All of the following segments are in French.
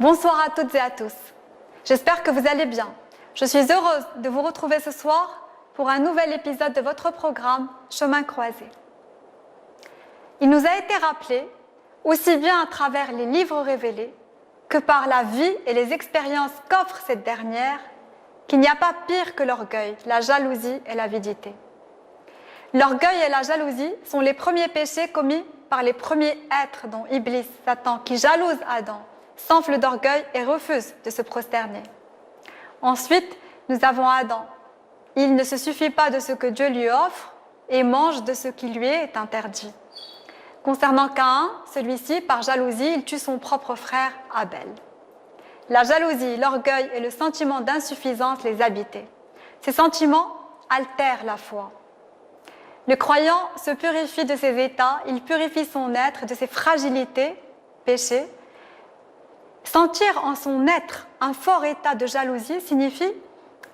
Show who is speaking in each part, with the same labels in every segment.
Speaker 1: Bonsoir à toutes et à tous. J'espère que vous allez bien. Je suis heureuse de vous retrouver ce soir pour un nouvel épisode de votre programme Chemin croisé. Il nous a été rappelé, aussi bien à travers les livres révélés que par la vie et les expériences qu'offre cette dernière, qu'il n'y a pas pire que l'orgueil, la jalousie et l'avidité. L'orgueil et la jalousie sont les premiers péchés commis par les premiers êtres, dont Iblis, Satan, qui jalouse Adam, s'enfle d'orgueil et refuse de se prosterner. Ensuite, nous avons Adam. Il ne se suffit pas de ce que Dieu lui offre et mange de ce qui lui est interdit. Concernant Caïn, celui-ci, par jalousie, il tue son propre frère Abel. La jalousie, l'orgueil et le sentiment d'insuffisance les habitaient. Ces sentiments altèrent la foi. Le croyant se purifie de ses états, il purifie son être de ses fragilités, péchés. Sentir en son être un fort état de jalousie signifie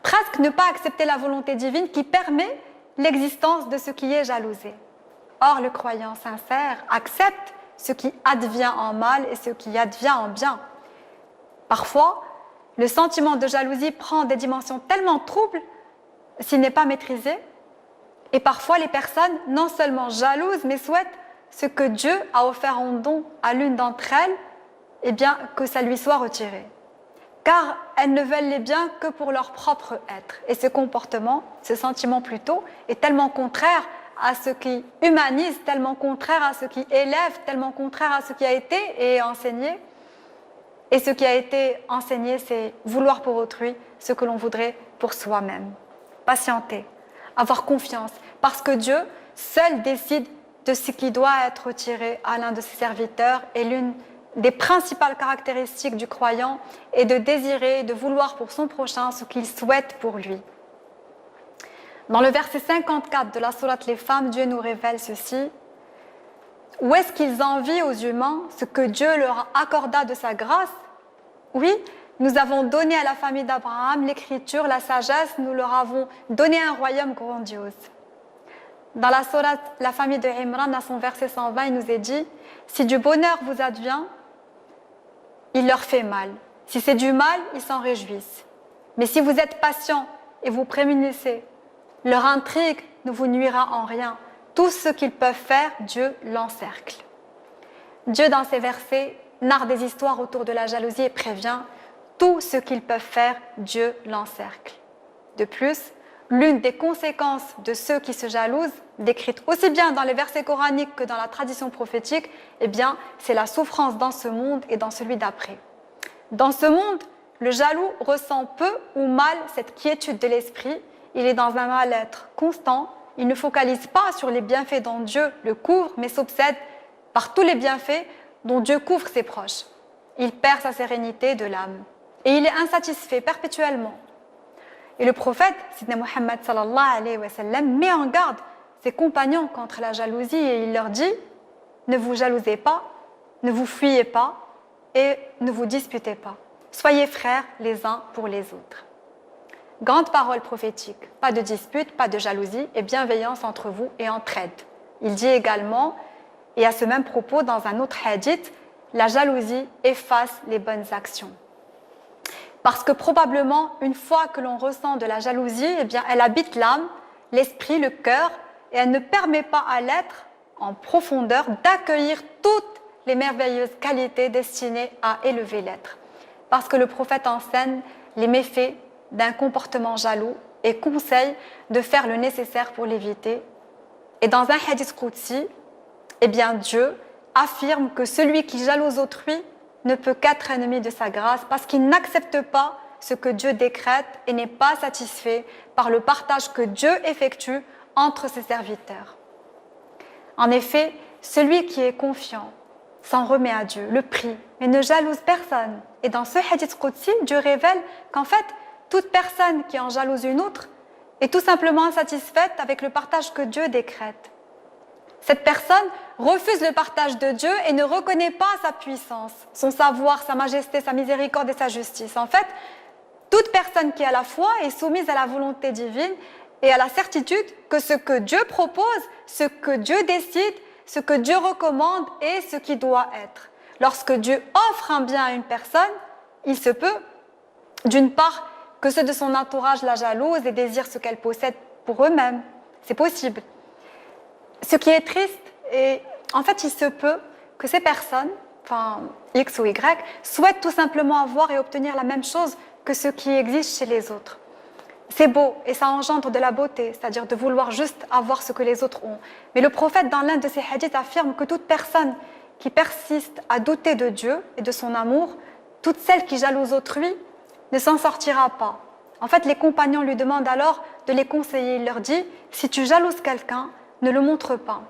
Speaker 1: presque ne pas accepter la volonté divine qui permet l'existence de ce qui est jalousé. Or, le croyant sincère accepte ce qui advient en mal et ce qui advient en bien. Parfois, le sentiment de jalousie prend des dimensions tellement troubles s'il n'est pas maîtrisé. Et parfois, les personnes non seulement jalousent, mais souhaitent ce que Dieu a offert en don à l'une d'entre elles, eh bien, que ça lui soit retiré. Car elles ne veulent les biens que pour leur propre être. Et ce comportement, ce sentiment plutôt, est tellement contraire à ce qui humanise, tellement contraire à ce qui élève, tellement contraire à ce qui a été et enseigné. Et ce qui a été enseigné, c'est vouloir pour autrui ce que l'on voudrait pour soi-même. Patienter, avoir confiance, parce que Dieu seul décide de ce qui doit être retiré à l'un de ses serviteurs. Et l'une des principales caractéristiques du croyant est de désirer, de vouloir pour son prochain ce qu'il souhaite pour lui. Dans le verset 54 de la sourate Les Femmes, Dieu nous révèle ceci. Où est-ce qu'ils envient aux humains ce que Dieu leur accorda de sa grâce? Oui, nous avons donné à la famille d'Abraham l'écriture, la sagesse, nous leur avons donné un royaume grandiose. Dans la sourate La famille de Imran, à son verset 120, il nous est dit « Si du bonheur vous advient, il leur fait mal. Si c'est du mal, ils s'en réjouissent. Mais si vous êtes patients et vous prémunissez, leur intrigue ne vous nuira en rien. Tout ce qu'ils peuvent faire, Dieu l'encercle. » Dieu, dans ces versets, narre des histoires autour de la jalousie et prévient « Tout ce qu'ils peuvent faire, Dieu l'encercle. » De plus, l'une des conséquences de ceux qui se jalousent, décrite aussi bien dans les versets coraniques que dans la tradition prophétique, eh bien, c'est la souffrance dans ce monde et dans celui d'après. Dans ce monde, le jaloux ressent peu ou mal cette quiétude de l'esprit. Il est dans un mal-être constant. Il ne focalise pas sur les bienfaits dont Dieu le couvre, mais s'obsède par tous les bienfaits dont Dieu couvre ses proches. Il perd sa sérénité de l'âme. Et il est insatisfait perpétuellement. Et le prophète, Sidna Muhammad sallallahu alayhi wa sallam, met en garde ses compagnons contre la jalousie et il leur dit « Ne vous jalousez pas, ne vous fuyez pas et ne vous disputez pas. Soyez frères les uns pour les autres. » Grande parole prophétique, pas de dispute, pas de jalousie et bienveillance entre vous et entraide. Il dit également, et à ce même propos dans un autre hadith, la jalousie efface les bonnes actions. Parce que probablement, une fois que l'on ressent de la jalousie, eh bien, elle habite l'âme, l'esprit, le cœur, et elle ne permet pas à l'être, en profondeur, d'accueillir toutes les merveilleuses qualités destinées à élever l'être. Parce que le prophète enseigne les méfaits d'un comportement jaloux et conseille de faire le nécessaire pour l'éviter. Et dans un hadith qudsi, eh bien, Dieu affirme que celui qui jalouse autrui ne peut qu'être ennemi de sa grâce parce qu'il n'accepte pas ce que Dieu décrète et n'est pas satisfait par le partage que Dieu effectue entre ses serviteurs. En effet, celui qui est confiant s'en remet à Dieu, le prie, mais ne jalouse personne. Et dans ce hadith qudsi, Dieu révèle qu'en fait, toute personne qui en jalouse une autre est tout simplement insatisfaite avec le partage que Dieu décrète. Cette personne refuse le partage de Dieu et ne reconnaît pas sa puissance, son savoir, sa majesté, sa miséricorde et sa justice. En fait, toute personne qui a la foi est soumise à la volonté divine et à la certitude que ce que Dieu propose, ce que Dieu décide, ce que Dieu recommande est ce qui doit être. Lorsque Dieu offre un bien à une personne, il se peut, d'une part, que ceux de son entourage la jalousent et désirent ce qu'elle possède pour eux-mêmes. C'est possible. Ce qui est triste, et en fait, il se peut que ces personnes, enfin X ou Y, souhaitent tout simplement avoir et obtenir la même chose que ce qui existe chez les autres. C'est beau et ça engendre de la beauté, c'est-à-dire de vouloir juste avoir ce que les autres ont. Mais le prophète, dans l'un de ses hadiths, affirme que toute personne qui persiste à douter de Dieu et de son amour, toute celle qui jalouse autrui, ne s'en sortira pas. En fait, les compagnons lui demandent alors de les conseiller. Il leur dit, si tu jalouses quelqu'un, ne le montre pas.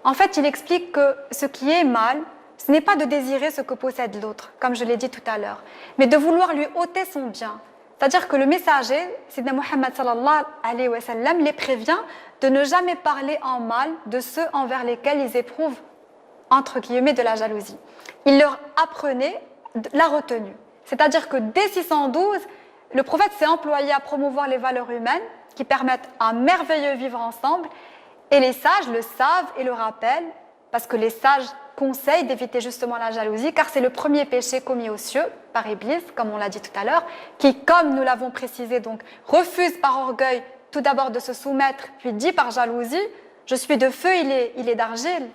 Speaker 1: En fait, il explique que ce qui est mal, ce n'est pas de désirer ce que possède l'autre, comme je l'ai dit tout à l'heure, mais de vouloir lui ôter son bien. C'est-à-dire que le messager, Sidna Muhammad sallallahu alayhi wa sallam, les prévient de ne jamais parler en mal de ceux envers lesquels ils éprouvent, entre guillemets, de la jalousie. Il leur apprenait la retenue. C'est-à-dire que dès 612, le prophète s'est employé à promouvoir les valeurs humaines qui permettent un merveilleux vivre ensemble, et les sages le savent et le rappellent, parce que les sages conseillent d'éviter justement la jalousie, car c'est le premier péché commis aux cieux par Iblis, comme on l'a dit tout à l'heure, qui, comme nous l'avons précisé, donc refuse par orgueil tout d'abord de se soumettre, puis dit par jalousie, je suis de feu, il est d'argile,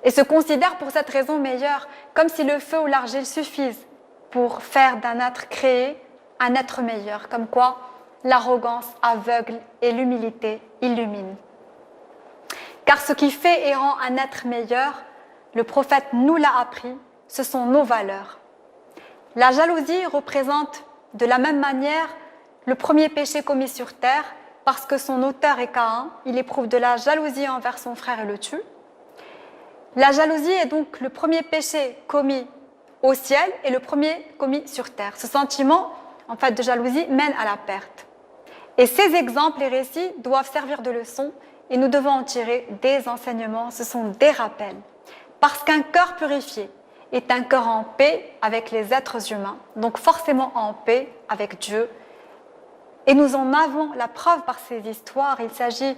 Speaker 1: et se considère pour cette raison meilleur, comme si le feu ou l'argile suffisent pour faire d'un être créé un être meilleur, comme quoi l'arrogance aveugle et l'humilité illuminent. Car ce qui fait et rend un être meilleur, le prophète nous l'a appris, ce sont nos valeurs. La jalousie représente de la même manière le premier péché commis sur terre, parce que son auteur est Caïn, il éprouve de la jalousie envers son frère et le tue. La jalousie est donc le premier péché commis au ciel et le premier commis sur terre. Ce sentiment, en fait, de jalousie mène à la perte. Et ces exemples et récits doivent servir de leçon et nous devons en tirer des enseignements, ce sont des rappels. Parce qu'un cœur purifié est un cœur en paix avec les êtres humains, donc forcément en paix avec Dieu. Et nous en avons la preuve par ces histoires. Il s'agit,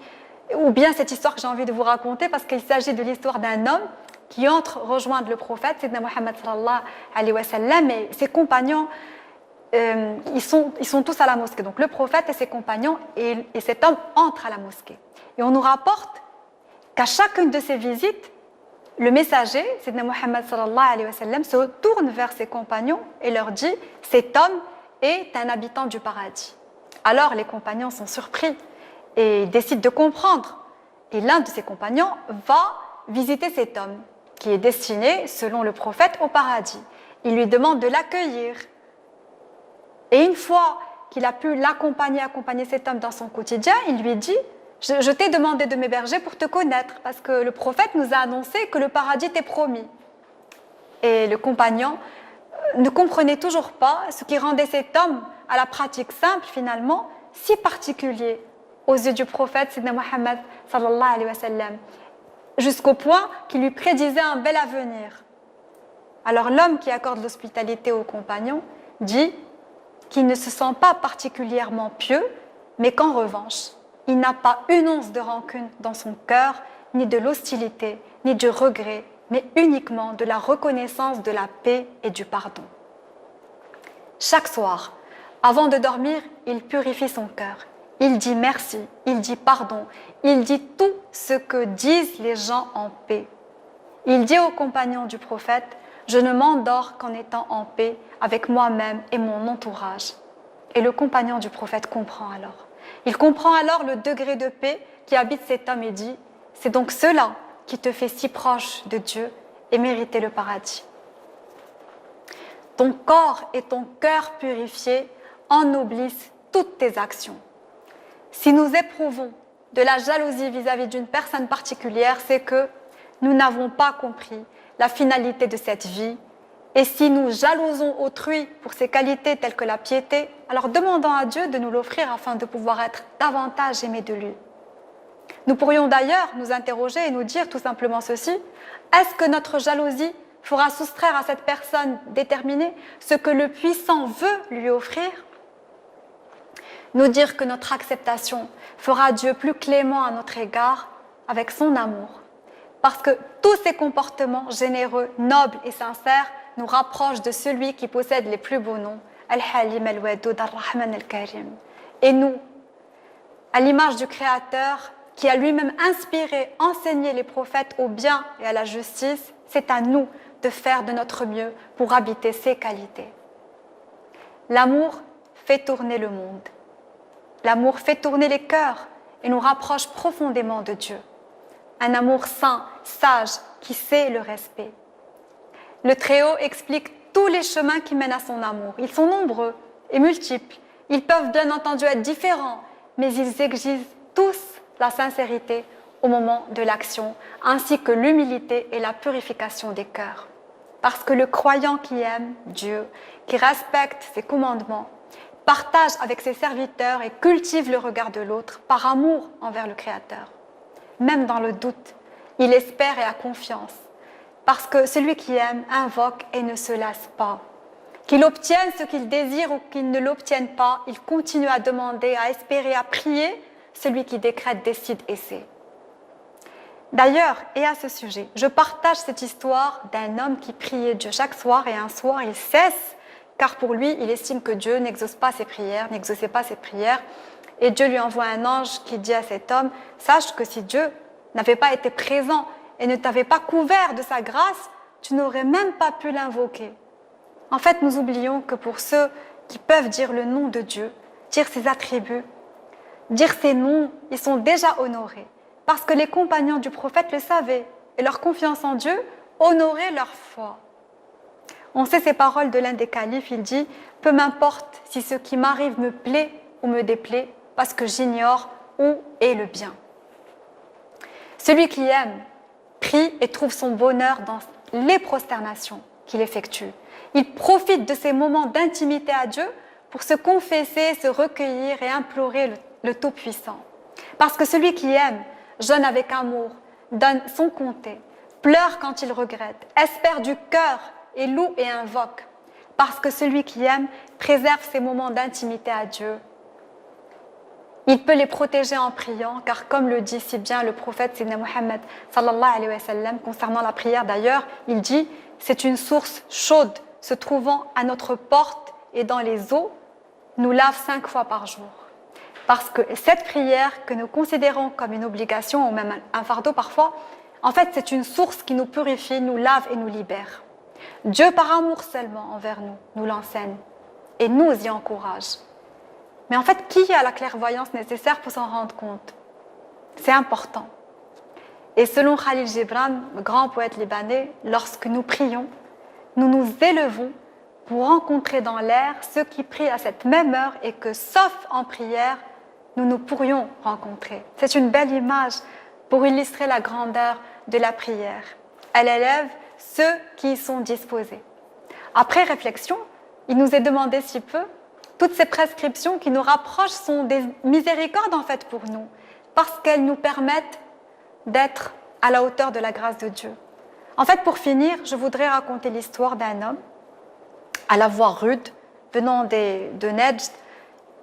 Speaker 1: ou bien cette histoire que j'ai envie de vous raconter, parce qu'il s'agit de l'histoire d'un homme qui entre rejoindre le prophète, Sayyidina Muhammad sallallahu alayhi wa sallam, et ses compagnons, ils sont tous à la mosquée. Donc le prophète et ses compagnons, et cet homme entre à la mosquée. Et on nous rapporte qu'à chacune de ces visites, le messager, Sayyidina Muhammad sallallahu alayhi wa sallam, se tourne vers ses compagnons et leur dit « Cet homme est un habitant du paradis ». Alors les compagnons sont surpris et décident de comprendre. Et l'un de ses compagnons va visiter cet homme qui est destiné, selon le prophète, au paradis. Il lui demande de l'accueillir. Et une fois qu'il a pu accompagner cet homme dans son quotidien, il lui dit « Je t'ai demandé de m'héberger pour te connaître, parce que le prophète nous a annoncé que le paradis t'est promis. » Et le compagnon ne comprenait toujours pas ce qui rendait cet homme à la pratique simple, finalement, si particulier aux yeux du prophète, Sayyidina Muhammad sallallahu alayhi wa sallam, jusqu'au point qu'il lui prédisait un bel avenir. Alors l'homme qui accorde l'hospitalité au compagnon dit qu'il ne se sent pas particulièrement pieux, mais qu'en revanche, il n'a pas une once de rancune dans son cœur, ni de l'hostilité, ni du regret, mais uniquement de la reconnaissance de la paix et du pardon. Chaque soir, avant de dormir, il purifie son cœur. Il dit merci, il dit pardon, il dit tout ce que disent les gens en paix. Il dit aux compagnons du prophète, je ne m'endors qu'en étant en paix avec moi-même et mon entourage. Et le compagnon du prophète comprend alors. Il comprend alors le degré de paix qui habite cet homme et dit, c'est donc cela qui te fait si proche de Dieu et mériter le paradis. Ton corps et ton cœur purifiés ennoblissent toutes tes actions. Si nous éprouvons de la jalousie vis-à-vis d'une personne particulière, c'est que nous n'avons pas compris la finalité de cette vie. Et si nous jalousons autrui pour ses qualités telles que la piété, alors demandons à Dieu de nous l'offrir afin de pouvoir être davantage aimés de lui. Nous pourrions d'ailleurs nous interroger et nous dire tout simplement ceci, est-ce que notre jalousie fera soustraire à cette personne déterminée ce que le puissant veut lui offrir? Nous dire que notre acceptation fera Dieu plus clément à notre égard avec son amour. Parce que tous ces comportements généreux, nobles et sincères nous rapproche de celui qui possède les plus beaux noms, Al-Halim, Al-Wadoud, Al-Rahman, Al-Karim. Et nous, à l'image du Créateur, qui a lui-même inspiré, enseigné les prophètes au bien et à la justice, c'est à nous de faire de notre mieux pour habiter ces qualités. L'amour fait tourner le monde. L'amour fait tourner les cœurs et nous rapproche profondément de Dieu. Un amour saint, sage, qui sait le respect. Le Très-Haut explique tous les chemins qui mènent à son amour. Ils sont nombreux et multiples. Ils peuvent bien entendu être différents, mais ils exigent tous la sincérité au moment de l'action, ainsi que l'humilité et la purification des cœurs. Parce que le croyant qui aime Dieu, qui respecte ses commandements, partage avec ses serviteurs et cultive le regard de l'autre par amour envers le Créateur. Même dans le doute, il espère et a confiance. Parce que celui qui aime invoque et ne se lasse pas. Qu'il obtienne ce qu'il désire ou qu'il ne l'obtienne pas, il continue à demander, à espérer, à prier. Celui qui décrète, décide et sait. D'ailleurs, et à ce sujet, je partage cette histoire d'un homme qui priait Dieu chaque soir et un soir il cesse, car pour lui, il estime que Dieu n'exauce pas ses prières, n'exauçait pas ses prières. Et Dieu lui envoie un ange qui dit à cet homme, sache que si Dieu n'avait pas été présent et ne t'avait pas couvert de sa grâce, tu n'aurais même pas pu l'invoquer. En fait, nous oublions que pour ceux qui peuvent dire le nom de Dieu, dire ses attributs, dire ses noms, ils sont déjà honorés. Parce que les compagnons du prophète le savaient et leur confiance en Dieu honorait leur foi. On sait ces paroles de l'un des califes, il dit « Peu m'importe si ce qui m'arrive me plaît ou me déplaît, parce que j'ignore où est le bien. » Celui qui aime, prie et trouve son bonheur dans les prosternations qu'il effectue. Il profite de ces moments d'intimité à Dieu pour se confesser, se recueillir et implorer le Tout-Puissant. Parce que celui qui aime, jeûne avec amour, donne sans compter, pleure quand il regrette, espère du cœur et loue et invoque. Parce que celui qui aime préserve ses moments d'intimité à Dieu. Il peut les protéger en priant, car comme le dit si bien le prophète Sayyidina Muhammad sallallahu alayhi wa sallam, concernant la prière d'ailleurs, il dit « C'est une source chaude se trouvant à notre porte et dans les eaux, nous lave 5 fois par jour. » Parce que cette prière que nous considérons comme une obligation ou même un fardeau parfois, en fait c'est une source qui nous purifie, nous lave et nous libère. Dieu par amour seulement envers nous, nous l'enseigne et nous y encourage. Mais en fait, qui a la clairvoyance nécessaire pour s'en rendre compte? C'est important. Et selon Khalil Gibran, le grand poète libanais, lorsque nous prions, nous nous élevons pour rencontrer dans l'air ceux qui prient à cette même heure et que, sauf en prière, nous nous pourrions rencontrer. C'est une belle image pour illustrer la grandeur de la prière. Elle élève ceux qui y sont disposés. Après réflexion, il nous est demandé si peu, toutes ces prescriptions qui nous rapprochent sont des miséricordes en fait pour nous, parce qu'elles nous permettent d'être à la hauteur de la grâce de Dieu. En fait, pour finir, je voudrais raconter l'histoire d'un homme à la voix rude, venant de Najd.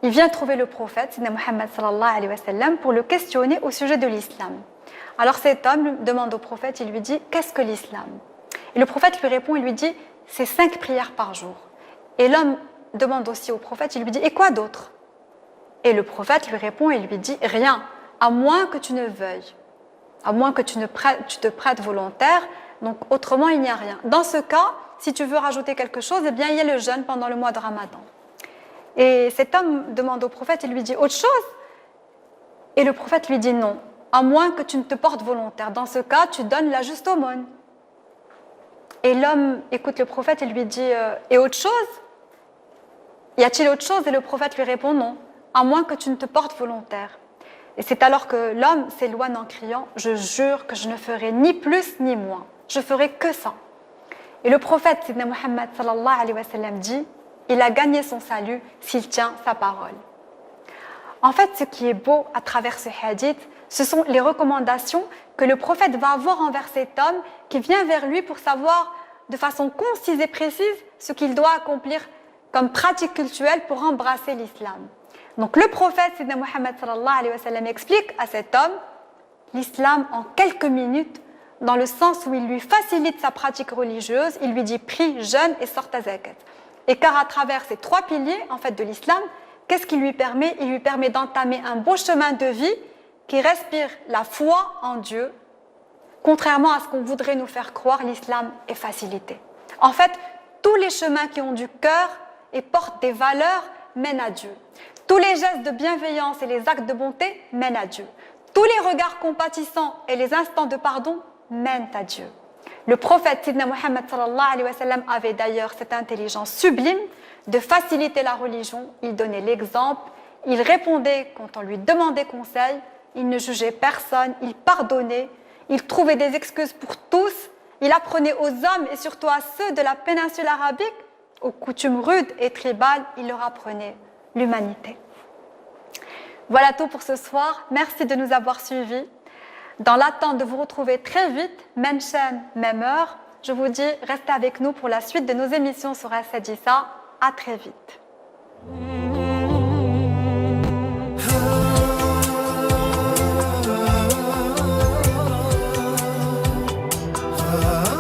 Speaker 1: Il vient trouver le prophète, Sayyidina Muhammad sallallahu alayhi wa sallam, pour le questionner au sujet de l'islam. Alors cet homme demande au prophète, il lui dit « Qu'est-ce que l'islam ?» Et le prophète lui répond, il lui dit « C'est 5 prières par jour. » Et l'homme demande aussi au prophète, il lui dit « Et quoi d'autre ?» Et le prophète lui répond et lui dit « Rien, à moins que tu ne veuilles, à moins que tu te prêtes volontaire, donc autrement il n'y a rien. Dans ce cas, si tu veux rajouter quelque chose, eh bien il y a le jeûne pendant le mois de Ramadan. » Et cet homme demande au prophète, il lui dit « Autre chose ?» Et le prophète lui dit « Non, à moins que tu ne te portes volontaire. Dans ce cas, tu donnes la juste aumône. » Et l'homme écoute le prophète et lui dit « Et autre chose ? Y a-t-il autre chose ?» Et le prophète lui répond « Non, à moins que tu ne te portes volontaire. » Et c'est alors que l'homme s'éloigne en criant « Je jure que je ne ferai ni plus ni moins. Je ferai que ça. » Et le prophète Sayyidina Muhammad sallallahu alayhi wa sallam dit « Il a gagné son salut s'il tient sa parole. » En fait, ce qui est beau à travers ce hadith, ce sont les recommandations que le prophète va avoir envers cet homme qui vient vers lui pour savoir de façon concise et précise ce qu'il doit accomplir comme pratique cultuelle pour embrasser l'islam. Donc le prophète Sayyidina Muhammad sallallahu alayhi wa sallam explique à cet homme l'islam en quelques minutes dans le sens où il lui facilite sa pratique religieuse, il lui dit prie, jeûne et sors ta zakat. Et car à travers ces 3 piliers en fait, de l'islam, qu'est-ce qu'il lui permet? Il lui permet d'entamer un beau chemin de vie qui respire la foi en Dieu. Contrairement à ce qu'on voudrait nous faire croire, l'islam est facilité. En fait, tous les chemins qui ont du cœur et portent des valeurs mènent à Dieu. Tous les gestes de bienveillance et les actes de bonté mènent à Dieu. Tous les regards compatissants et les instants de pardon mènent à Dieu. Le prophète Sidna Muhammad sallallahu alayhi wa sallam avait d'ailleurs cette intelligence sublime de faciliter la religion. Il donnait l'exemple, il répondait quand on lui demandait conseil, il ne jugeait personne, il pardonnait, il trouvait des excuses pour tous, il apprenait aux hommes et surtout à ceux de la péninsule arabique, aux coutumes rudes et tribales, il leur apprenait l'humanité. Voilà tout pour ce soir. Merci de nous avoir suivis. Dans l'attente de vous retrouver très vite, même chaîne, même heure, je vous dis restez avec nous pour la suite de nos émissions sur Assadissa. À très vite.